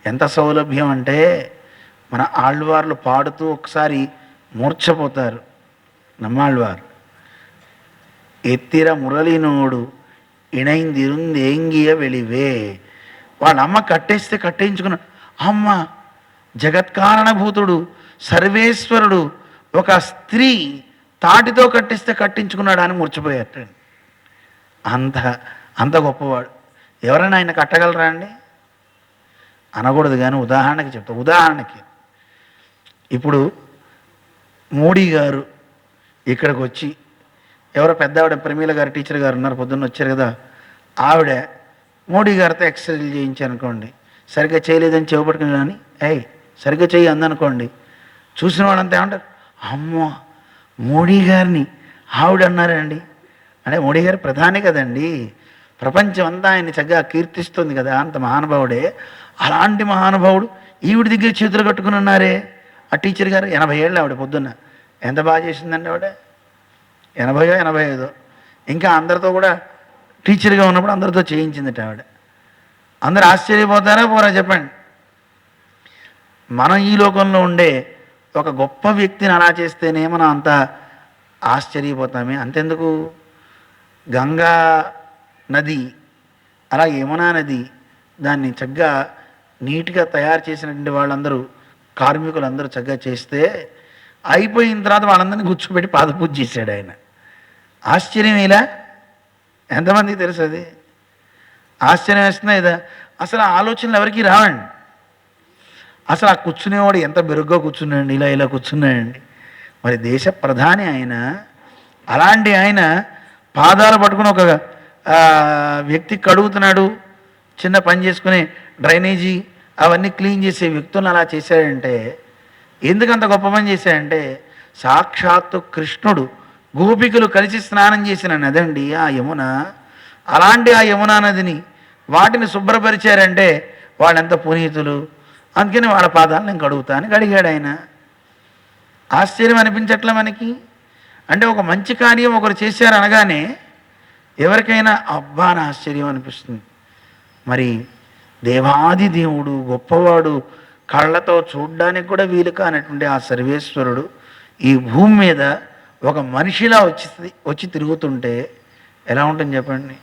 ఎంత సౌలభ్యం అంటే మన ఆళ్వార్లు పాడుతూ ఒకసారి మూర్ఛపోతారు. నమ్మాళ్వారు ఎత్తిర మురళినోడు ఇణైందిరుందేంగియ వెలివే. వాళ్ళ అమ్మ కట్టేస్తే కట్టేయించుకున్న అమ్మ జగత్కారణభూతుడు సర్వేశ్వరుడు ఒక స్త్రీ తాటితో కట్టిస్తే కట్టించుకున్నాడు అని మూర్చిపోయారు. అంత అంత గొప్పవాడు. ఎవరైనా ఆయన కట్టగలరా అండి? అనకూడదు, కానీ ఉదాహరణకి చెప్తా. ఉదాహరణకి ఇప్పుడు మోడీ గారు ఇక్కడికి వచ్చి, ఎవరో పెద్దావిడ ప్రమీల గారు టీచర్ గారు ఉన్నారు, పొద్దున్న వచ్చారు కదా, ఆవిడ మోడీ గారితో ఎక్సర్సైజ్ చేయించారనుకోండి, సరిగ్గా చేయలేదని చెవపట్టుకుని కానీ సరిగ్గా చెయ్యి అందనుకోండి, చూసిన వాళ్ళంతా ఏమంటారు, అమ్మో మోడీ గారిని ఆవిడ అన్నారండి. అంటే మోడీ గారు ప్రధాని కదండి, ప్రపంచం అంతా ఆయన్ని చక్కగా కీర్తిస్తుంది కదా, అంత మహానుభావుడే. అలాంటి మహానుభావుడు ఈవిడ దగ్గర చేతులు కట్టుకుని ఉన్నారే ఆ టీచర్ గారు. 80 ఏళ్ళు ఆవిడ. పొద్దున్న ఎంత బాగా చేసిందండి ఆవిడ, 80 85. ఇంకా అందరితో కూడా టీచర్గా ఉన్నప్పుడు అందరితో చేయించిందట ఆవిడ. అందరు ఆశ్చర్యపోతారా పోరా చెప్పండి? మనం ఈ లోకంలో ఉండే ఒక గొప్ప వ్యక్తిని అలా చేస్తేనే మనం అంత ఆశ్చర్యపోతామే. అంతెందుకు, గంగా నది అలా యమునా నది దాన్ని చక్కగా నీట్గా తయారు చేసినటువంటి వాళ్ళందరూ కార్మికులందరూ చక్కగా చేస్తే అయిపోయిన తర్వాత వాళ్ళందరినీ కూర్చోబెట్టి పాదపూజ చేశాడు ఆయన. ఆశ్చర్యం ఇలా ఎంతమందికి తెలుసు? అది ఆశ్చర్యం వేస్తున్నాయి ఇదా? అసలు ఆలోచనలు ఎవరికి రావండి. అసలు ఆ కూర్చునేవాడు ఎంత బెరుగ్గా కూర్చున్నాడండి, ఇలా ఇలా కూర్చున్నాడండి. మరి దేశ ప్రధాని ఆయన, అలాంటి ఆయన పాదాలు పట్టుకుని ఒక వ్యక్తి కడుగుతున్నాడు, చిన్న పని చేసుకుని డ్రైనేజీ అవన్నీ క్లీన్ చేసే వ్యక్తులను అలా చేశాడంటే ఎందుకంత గొప్ప పని చేశాడంటే, సాక్షాత్తు కృష్ణుడు గోపికలు కలిసి స్నానం చేసిన నదండి ఆ యమున. అలాంటి ఆ యమునా నదిని వాటిని శుభ్రపరిచారంటే వాళ్ళెంత పునీతులు. అందుకని వాళ్ళ పాదాలు నేను కడుగుతా అని కడిగాడు ఆయన. ఆశ్చర్యం అనిపించట్లే మనకి? అంటే ఒక మంచి కార్యం ఒకరు చేశారు అనగానే ఎవరికైనా అబ్బా అని ఆశ్చర్యం అనిపిస్తుంది. మరి దేవాది దేవుడు గొప్పవాడు, కళ్ళతో చూడ్డానికి కూడా వీలు కానటువంటి ఆ సర్వేశ్వరుడు ఈ భూమి మీద ఒక మనిషిలా వచ్చి తిరుగుతుంటే ఎలా ఉంటుంది చెప్పండి?